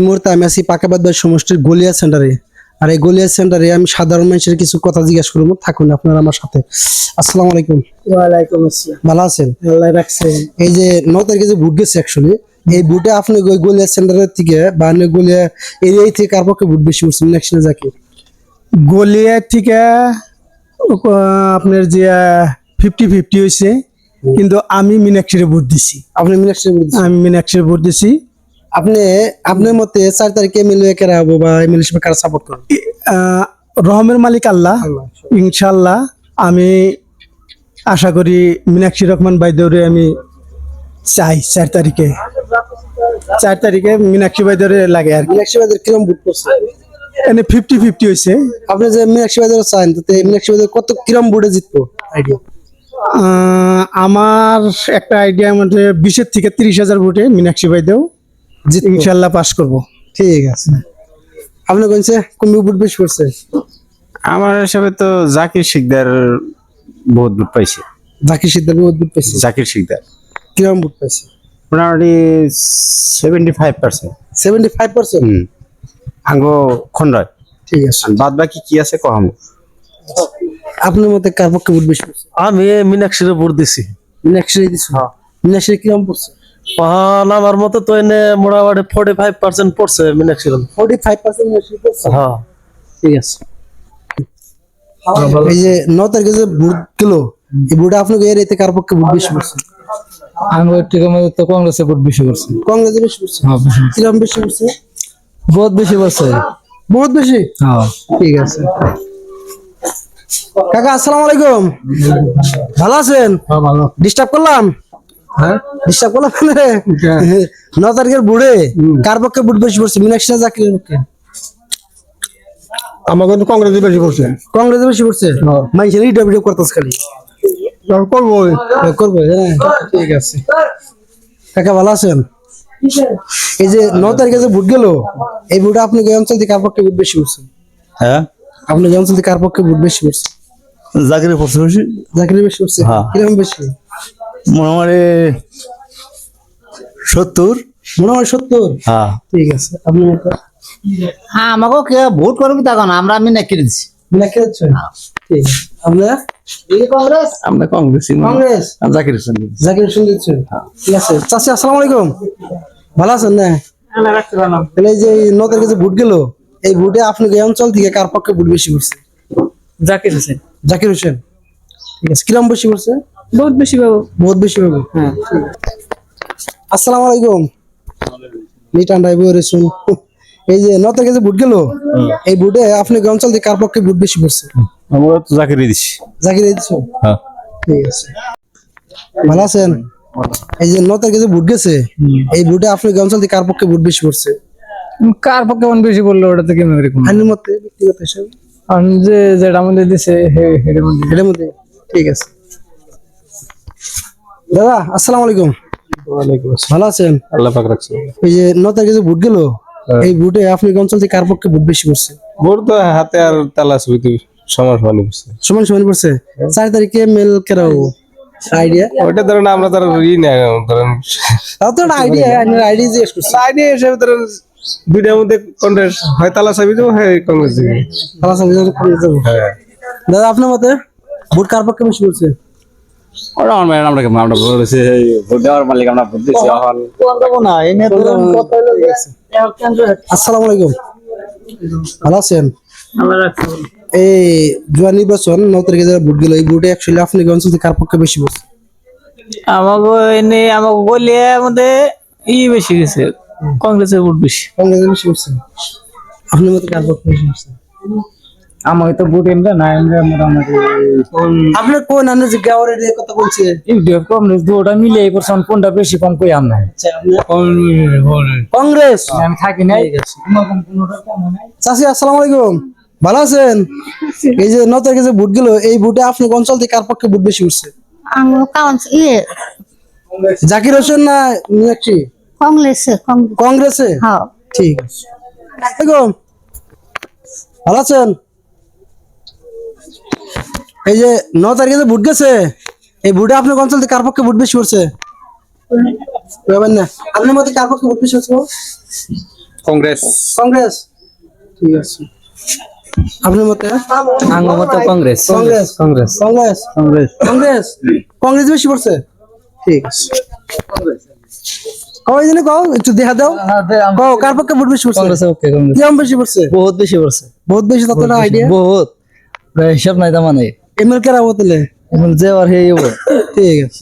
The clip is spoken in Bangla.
এই মুহূর্তে আমি আছি পাকাবাদ সমষ্টির গলিয়া সেন্টারে। আর এই গলিয়া সেন্টারে আমি সাধারণ মানুষের কিছু কথা জিজ্ঞাসা করবো, থাকুন আপনারা আমার সাথে। আসসালামু আলাইকুম। ওয়ালাইকুম আসসালাম। ভালো আছেন? আল্লাহ রাখছেন। এই যে 9 তারিখে যে ভোট গেছে, অ্যাকচুয়ালি এই ভোটে আপনি ওই গলিয়া সেন্টারের থেকে বা গলিয়া এরিয়া থেকে কার পক্ষে ভোট বেশি করছেন? ইলেকশনে জাকির গলিয়া থেকে আপনার যে 50-50 হয়েছে, কিন্তু আমি মিনাক্ষীরে ভোট দিছি। আপনি মিনাক্ষী ভোট দিচ্ছেন? আমি মিনাক্ষীরে ভোট দিছি। আপনি আপনার মতে 4 তারিখে এমএলএ কারা হবো বা এমএলএ হিসেবে কারা সাপোর্ট করেন? রহমের মালিক আল্লাহ, ইনশাল্লাহ। আমি আশা করি মীনাক্ষী রহমান বাইদেউরে আমি চাই 4 তারিখে মীনাক্ষী বাইদেউরে লাগে আর কি। মিনাক্ষী ভাইদের কিরকম ভোট করছে? এনে 50-50 হয়েছে। আপনি যে মিনাক্ষী ভাইদের চান, তো মিনাক্ষী ভাইদের কত কিরকম ভোটে জিতবো আইডিয়া? আমার একটা আইডিয়া মধ্যে 20 থেকে 30,000 ভোটে মীনাক্ষী বাইদেউ জিতবো ইনশাল্লাহ পাস করব। ঠিক আছে। আপনি কোনছে কোন ভোট বেশি করছে? আমার হিসাবে তো জাকির শিকদার বহুত ভোট পাইছে। জাকির সিদ্দার ভোট পাইছে? জাকির শিকদার কিরকম ভোট পাইছে? মোটামুটি 75%। 75%? আঙ্গো খন্ডায়। ঠিক আছে। বাদ বাকি কি আছে কহাম। আপনার মতে কার পক্ষে ভোট বেশি করছে? আমি মিনাক্ষীরে ভোট দিছি। মিনাক্ষী দিছে? মিনাক্ষী কিরকম পড়ছে? আমার মতে তো এনে মোটামুটি 45% পড়ছে মিনাক্ষীর। 45% মিনাক্ষী পড়ছে? হ্যাঁ, ঠিক আছে। এই যে 9 তারিখে যে ভোট গেল, এই ভোটে আপনাকে এর এতে কার পক্ষে ভোট বেশি করছে? আমি তো কংগ্রেসে ভোট বেশি করছি। কংগ্রেসে বেশি করছে? হ্যাঁ, কিরকম বেশি করছে? বহুত বেশি করছে। বহুত বেশি? হ্যাঁ। ঠিক আছে। কাকা আসসালামু আলাইকুম, ভালো আছেন? ভালো। ডিস্টার্ব করলাম? হ্যাঁ, ডিস্টার্ব করলাম রে? 9 তারিখের ভোটে কার পক্ষে ভোট বেশি করছে? মিনাক্ষী না জাকিরের পক্ষে? আমাকে তো কংগ্রেসে বেশি করছে। কংগ্রেসে বেশি করছে? মানুষের ইটা ভিডিও করতেছ খালি। করবো। করবো, হ্যাঁ ঠিক আছে। কাকা ভালো আছেন? এই যে 9 তারিখে যে ভোট গেল, এই ভোটে আপনি এই অঞ্চল থেকে কার পক্ষে ভোট বেশি করছে? হ্যাঁ, আপনি এই অঞ্চল থেকে কার পক্ষে ভোট বেশি করছে? জাকিরে পড়ছে বেশি। জাকিরের বেশি করছে? হ্যাঁ। কিরকম বেশি? মোটামুটি 70। মনে হয় 70? হ্যাঁ, ঠিক আছে। আপনি হ্যাঁ, আমাকেও কে ভোট করবি তখন আমরা মিনাক্ষী দিচ্ছি। মিনাক্ষী দিচ্ছেন? ঠিক আছে। আপনারা কংগ্রেস? আমরা কংগ্রেসই। কংগ্রেস? জাকির হোসেন। জাকির হোসেন দিচ্ছেন? ঠিক আছে। চাচি আসসালামু আলাইকুম, ভালো আছেন না? তাহলে এই যে 9 তারিখে যে ভোট গেল, এই ভোটে আপনি এই অঞ্চল থেকে কার পক্ষে ভোট বেশি করছে? জাকির হোসেন। জাকির হোসেন? ঠিক আছে। কিরম বেশি করছে? বহুত বেশি পাবো। বহুত বেশি পাবো? হ্যাঁ। আসসালামু আলাইকুম। নিটান্ডাই বইরে শুন। এই যে 9 তারিখে যে ভোট গেল, এই ভোটে আপনি এই অঞ্চল থেকে কার পক্ষে ভোট বেশি করছে? আমরা তো জাকিরই দিছি। জাকির দিচ্ছ? হ্যাঁ। ঠিক আছে। ভালো আছেন? এই যে 9 তারিখে যে ভোট গেছে, এই ভোটে আপনি এই অঞ্চল থেকে কার পক্ষে ভোট বেশি করছে? কার পক্ষে মন বেশি বললো ওটা থেকে আইনের মতে, ব্যক্তিগত হিসাবে? যেটা আমাদের দিছে এটার মধ্যে? ঠিক আছে। দাদা আসসালামু আলাইকুম। ওয়ালাইকুম আসসালাম। ভালো আছেন? আল্লাহ পাক রাখছে। এই যে 9 তারিখে যে ভোট গেল, এই ভোটে আপনি এই অঞ্চল থেকে কার পক্ষে ভোট বেশি করছে? ভোট তো হাতে আর তালা ছবিতে সমান সমান বসছে। সমান সমান পড়ছে? 4 তারিখে মেল কেরাও আইডিয়া? ওইটা ধরেন আমরা ধরেন ধরেন তাও তো আইডিয়া, আইডিয়া জিজ্ঞেস করছে। আইডিয়া হিসেবে ধরেন দুইটার মধ্যে কংগ্রেস হয়, তালা চাবি দেবো, হয় কংগ্রেস দিবে। তালা চাবি দেবো। হ্যাঁ। দাদা আপনার মতে ভোট কার পক্ষে বেশি করছে? ওরা আমরা বলেছি ভোট দেওয়ার মালিক, আমরা ভোট দিচ্ছি এখন। আসসালামু আলাইকুম, ভালো আছেন? এই জুয়া নির্বাচন 9 তারিখে যারা ভোট গেল, এই ভোটে অ্যাকচুয়ালি আপনি এই অঞ্চল থেকে কার পক্ষে বেশি করছে? আমাকে গলিয়ার মধ্যে বেশি গেছে, কংগ্রেসের ভোট বেশি। কংগ্রেসের বেশি করছে? আপনার মতে কার পক্ষে বেশি করছে? আমাকে তো ভোট এমরা না, মোটামুটি আপনার কোন আনে যে গাওয়ারের এই কথা বলছে? ইউটিউব কংগ্রেস দুটা মিলে এই করছেন, কোনটা বেশি কম কই আমরা কংগ্রেস? আমি থাকি নাই। চাচি আসসালামু আলাইকুম, ভালো আছেন? এই যে 9 তারিখে যে ভোট গেল, এই ভোটে আপনি অঞ্চল থেকে কার পক্ষে ভোট বেশি করছে? জাকির হোসেন না মিনাক্ষী? কংগ্রেসে। কংগ্রেসে? হ্যাঁ। ঠিক আছে। আসসালামু ভালো আছেন? এই যে 9 তারিখে যে ভোট গেছে, এই ভোটে আপনার অঞ্চল থেকে কার পক্ষে ভোট বেশি করছে? আপনার মতে কার পক্ষে ভোট বেশি হচ্ছে? কংগ্রেস। কংগ্রেস, ঠিক আছে। আপনার মতে? আমার মতো কংগ্রেস কংগ্রেস, কংগ্রেস কংগ্রেস, কংগ্রেস কংগ্রেস, কংগ্রেস বেশি পড়ছে, ঠিক আছে। কয় দিনে কও একটু দেখা দাও, কও কার পক্ষে ভোট বেশি পড়ছে? কংগ্রেস ওকে কংগ্রেস কিরম বেশি পড়ছে? বহুত বেশি পড়ছে বহুত বেশি, তত না আইডিয়া। বহুত প্রায় হিসাব নাই তা মানে এমএল কেরা হতেলে, এখন যে আর হে ঠিক আছে।